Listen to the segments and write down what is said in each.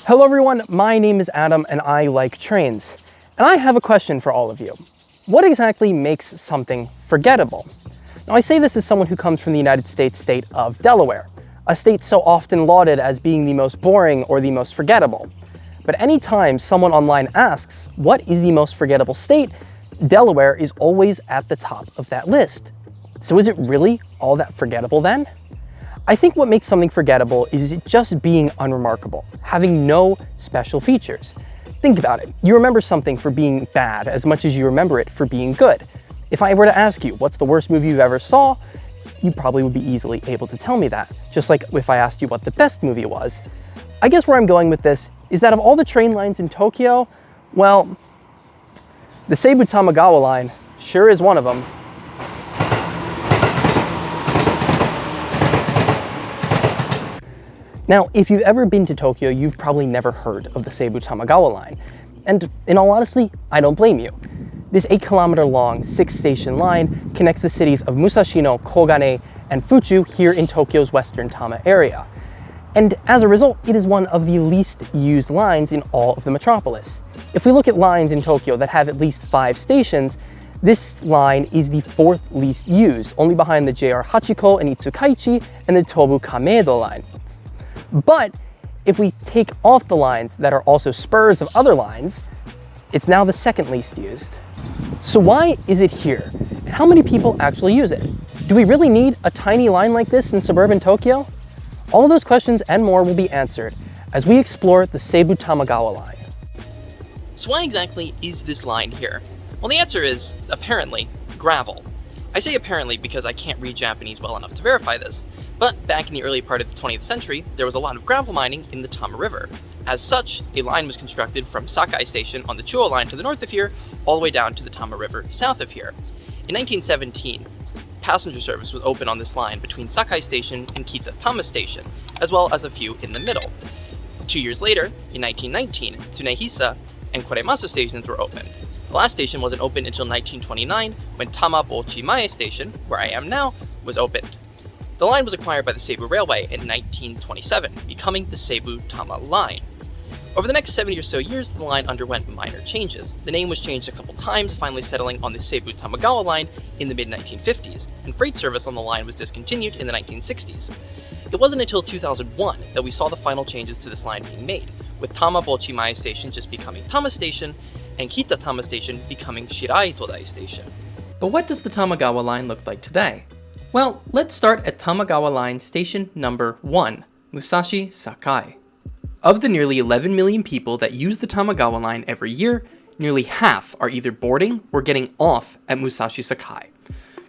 Hello everyone, my name is Adam and I like trains. And I have a question for all of you. What exactly makes something forgettable? Now I say this as someone who comes from the United States state of Delaware, a state so often lauded as being the most boring or the most forgettable. But anytime someone online asks, what is the most forgettable state? Delaware is always at the top of that list. So is it really all that forgettable then? I think what makes something forgettable is it just being unremarkable, having no special features. Think about it. You remember something for being bad as much as you remember it for being good. If I were to ask you, what's the worst movie you ever saw? You probably would be easily able to tell me that. Just like if I asked you what the best movie was. I guess where I'm going with this is that of all the train lines in Tokyo, well, the Seibu Tamagawa Line sure is one of them. Now, if you've ever been to Tokyo, you've probably never heard of the Seibu Tamagawa Line. And in all honesty, I don't blame you. This 8-kilometer-long, 6-station line connects the cities of Musashino, Kogane, and Fuchu here in Tokyo's western Tama area. And as a result, it is one of the least used lines in all of the metropolis. If we look at lines in Tokyo that have at least 5 stations, this line is the 4th least used, only behind the JR Hachiko and Itsukaichi and the Tobu Kamedo line. But if we take off the lines that are also spurs of other lines, it's now the 2nd least used. So why is it here? And how many people actually use it? Do we really need a tiny line like this in suburban Tokyo? All of those questions and more will be answered as we explore the Seibu Tamagawa Line. So why exactly is this line here? Well, the answer is, apparently, gravel. I say apparently because I can't read Japanese well enough to verify this, but back in the early part of the 20th century, there was a lot of gravel mining in the Tama River. As such, a line was constructed from Sakai Station on the Chuo Line to the north of here, all the way down to the Tama River south of here. In 1917, passenger service was open on this line between Sakai Station and Tama Station, as well as a few in the middle. 2 years later, in 1919, Tsunehisa and Koreasa stations were opened. The last station wasn't opened until 1929, when Tama Mae Station, where I am now, was opened. The line was acquired by the Seibu Railway in 1927, becoming the Seibu Tama Line. Over the next 70 or so years, the line underwent minor changes. The name was changed a couple times, finally settling on the Seibu Tamagawa Line in the mid-1950s, and freight service on the line was discontinued in the 1960s. It wasn't until 2001 that we saw the final changes to this line being made, with Tama Mae Station just becoming Tama Station, and Tama Station becoming Shiratoai Station. But what does the Tamagawa Line look like today? Well, let's start at Tamagawa Line Station number 1, Musashi Sakai. Of the nearly 11 million people that use the Tamagawa Line every year, nearly half are either boarding or getting off at Musashi Sakai.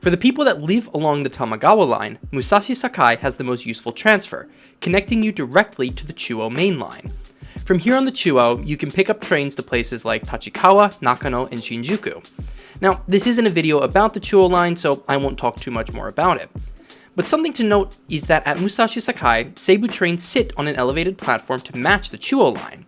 For the people that live along the Tamagawa Line, Musashi Sakai has the most useful transfer, connecting you directly to the Chuo main line. From here on the Chuo, you can pick up trains to places like Tachikawa, Nakano, and Shinjuku. Now, this isn't a video about the Chuo line, so I won't talk too much more about it. But something to note is that at Musashi Sakai, Seibu trains sit on an elevated platform to match the Chuo line.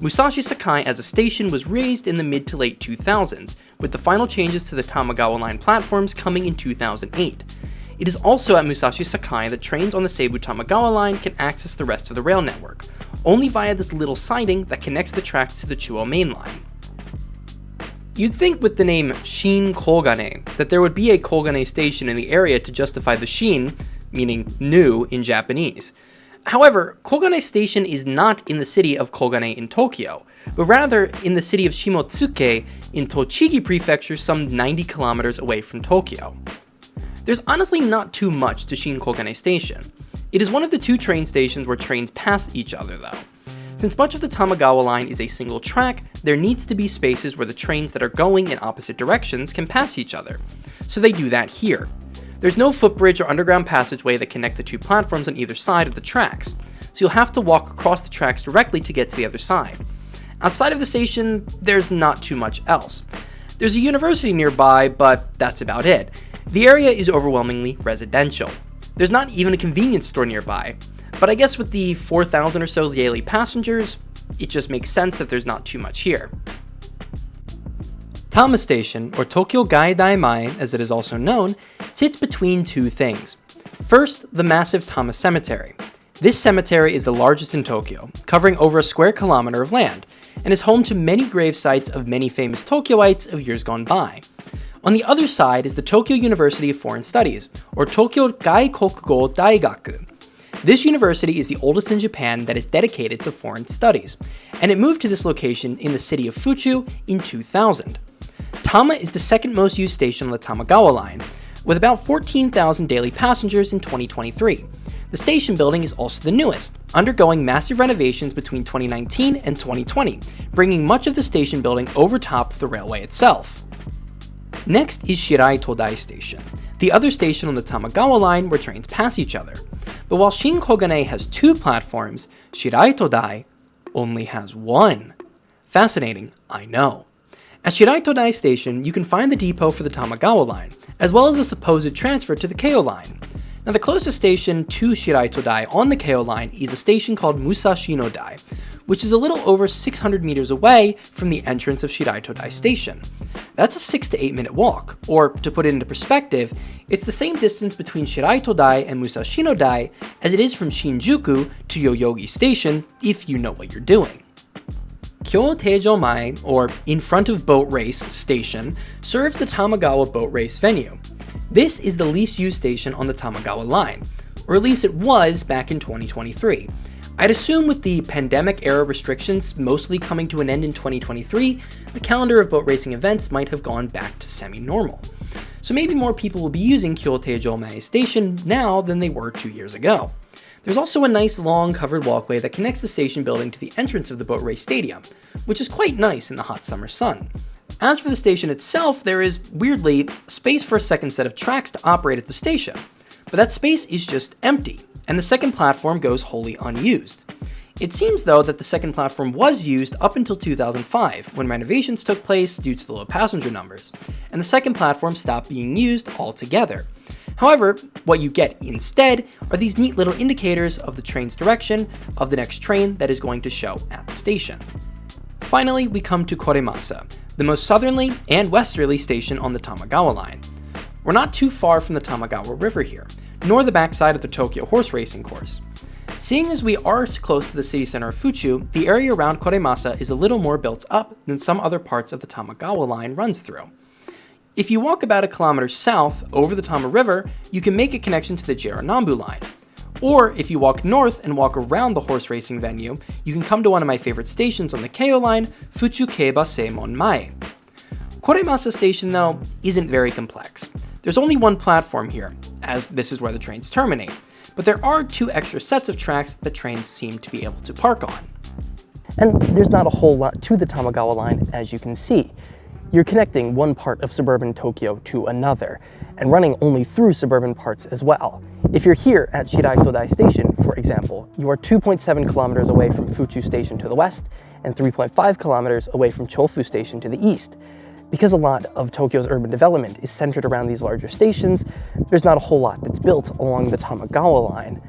Musashi Sakai as a station was raised in the mid to late 2000s, with the final changes to the Tamagawa Line platforms coming in 2008. It is also at Musashi Sakai that trains on the Seibu Tamagawa Line can access the rest of the rail network, only via this little siding that connects the tracks to the Chuo main line. You'd think with the name Shin Kogane that there would be a Kogane station in the area to justify the Shin, meaning new in Japanese. However, Kogane Station is not in the city of Kogane in Tokyo, but rather in the city of Shimotsuke in Tochigi Prefecture some 90 kilometers away from Tokyo. There's honestly not too much to Shin Kogane Station. It is one of the 2 train stations where trains pass each other though. Since much of the Tamagawa Line is a single track, there needs to be spaces where the trains that are going in opposite directions can pass each other. So they do that here. There's no footbridge or underground passageway that connect the 2 platforms on either side of the tracks, so you'll have to walk across the tracks directly to get to the other side. Outside of the station, there's not too much else. There's a university nearby, but that's about it. The area is overwhelmingly residential. There's not even a convenience store nearby. But I guess with the 4,000 or so daily passengers, it just makes sense that there's not too much here. Tama Station, or Tokyo Gai Daimai as it is also known, sits between 2 things. First, the massive Tama Cemetery. This cemetery is the largest in Tokyo, covering over a square kilometer of land, and is home to many grave sites of many famous Tokyoites of years gone by. On the other side is the Tokyo University of Foreign Studies, or Tokyo Gaikokugo Daigaku. This university is the oldest in Japan that is dedicated to foreign studies, and it moved to this location in the city of Fuchu in 2000. Tama is the second most used station on the Tamagawa Line, with about 14,000 daily passengers in 2023. The station building is also the newest, undergoing massive renovations between 2019 and 2020, bringing much of the station building over top of the railway itself. Next is Shiratoai Station, the other station on the Tamagawa Line where trains pass each other. But while Shinkane has 2 platforms, Shiratoai only has 1. Fascinating, I know. At Shiratoai Station, you can find the depot for the Tamagawa Line, as well as a supposed transfer to the Keio Line. Now, the closest station to Shiratoai on the Keio Line is a station called Musashino-dai, which is a little over 600 meters away from the entrance of Shiratoai Station. That's a 6 to 8 minute walk, or to put it into perspective, it's the same distance between Shiratoai and Musashino-dai as it is from Shinjuku to Yoyogi Station, if you know what you're doing. Kyotejo Mai, or In Front of Boat Race Station, serves the Tamagawa boat race venue. This is the least used station on the Tamagawa Line, or at least it was back in 2023. I'd assume with the pandemic-era restrictions mostly coming to an end in 2023, the calendar of boat racing events might have gone back to semi-normal. So maybe more people will be using Kyotejo Mai Station now than they were 2 years ago. There's also a nice long covered walkway that connects the station building to the entrance of the boat race stadium, which is quite nice in the hot summer sun. As for the station itself, there is, weirdly, space for a second set of tracks to operate at the station, but that space is just empty, and the second platform goes wholly unused. It seems though that the second platform was used up until 2005, when renovations took place due to the low passenger numbers, and the second platform stopped being used altogether. However, what you get instead are these neat little indicators of the train's direction of the next train that is going to show at the station. Finally, we come to Koreasa, the most southerly and westerly station on the Tamagawa Line. We're not too far from the Tamagawa River here, nor the backside of the Tokyo horse racing course. Seeing as we are close to the city center of Fuchu, the area around Koreasa is a little more built up than some other parts of the Tamagawa Line runs through. If you walk about a kilometer south over the Tama River, you can make a connection to the Nambu Line. Or if you walk north and walk around the horse racing venue, you can come to one of my favorite stations on the Keio Line, Fuchu Keiba Seimon Mae. Koreasa Station, though, isn't very complex. There's only 1 platform here, as this is where the trains terminate, but there are 2 extra sets of tracks that trains seem to be able to park on. And there's not a whole lot to the Tamagawa Line, as you can see. You're connecting one part of suburban Tokyo to another, and running only through suburban parts as well. If you're here at Shiratoai Station, for example, you are 2.7 kilometers away from Fuchu Station to the west, and 3.5 kilometers away from Chofu Station to the east. Because a lot of Tokyo's urban development is centered around these larger stations, there's not a whole lot that's built along the Tamagawa Line.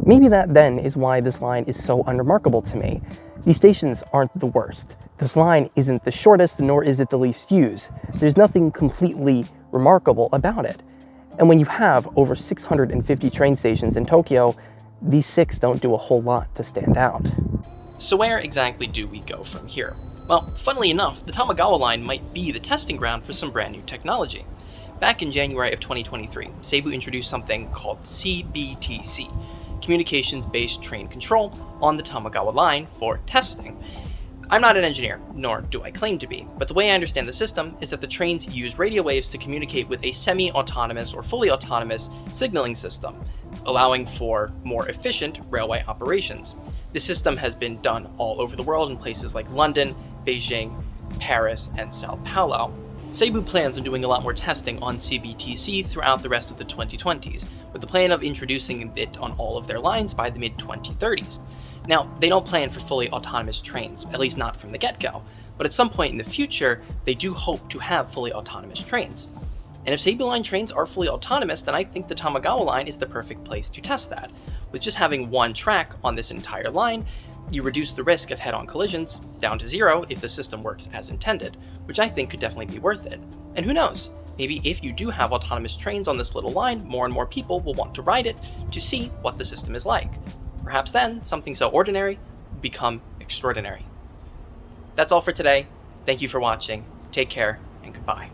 Maybe that then is why this line is so unremarkable to me. These stations aren't the worst. This line isn't the shortest, nor is it the least used. There's nothing completely remarkable about it. And when you have over 650 train stations in Tokyo, these 6 don't do a whole lot to stand out. So where exactly do we go from here? Well, funnily enough, the Tamagawa Line might be the testing ground for some brand new technology. Back in January of 2023, Seibu introduced something called CBTC, Communications-Based Train Control, on the Tamagawa Line for testing. I'm not an engineer, nor do I claim to be, but the way I understand the system is that the trains use radio waves to communicate with a semi-autonomous or fully autonomous signaling system, allowing for more efficient railway operations. This system has been done all over the world in places like London, Beijing, Paris, and Sao Paulo. Seibu plans on doing a lot more testing on CBTC throughout the rest of the 2020s, with the plan of introducing it on all of their lines by the mid-2030s. Now, they don't plan for fully autonomous trains, at least not from the get-go, but at some point in the future, they do hope to have fully autonomous trains. And if Seibu Line trains are fully autonomous, then I think the Tamagawa Line is the perfect place to test that. With just having 1 track on this entire line, you reduce the risk of head-on collisions down to 0 if the system works as intended, which I think could definitely be worth it. And who knows, maybe if you do have autonomous trains on this little line, more and more people will want to ride it to see what the system is like. Perhaps then, something so ordinary would become extraordinary. That's all for today. Thank you for watching. Take care, and goodbye.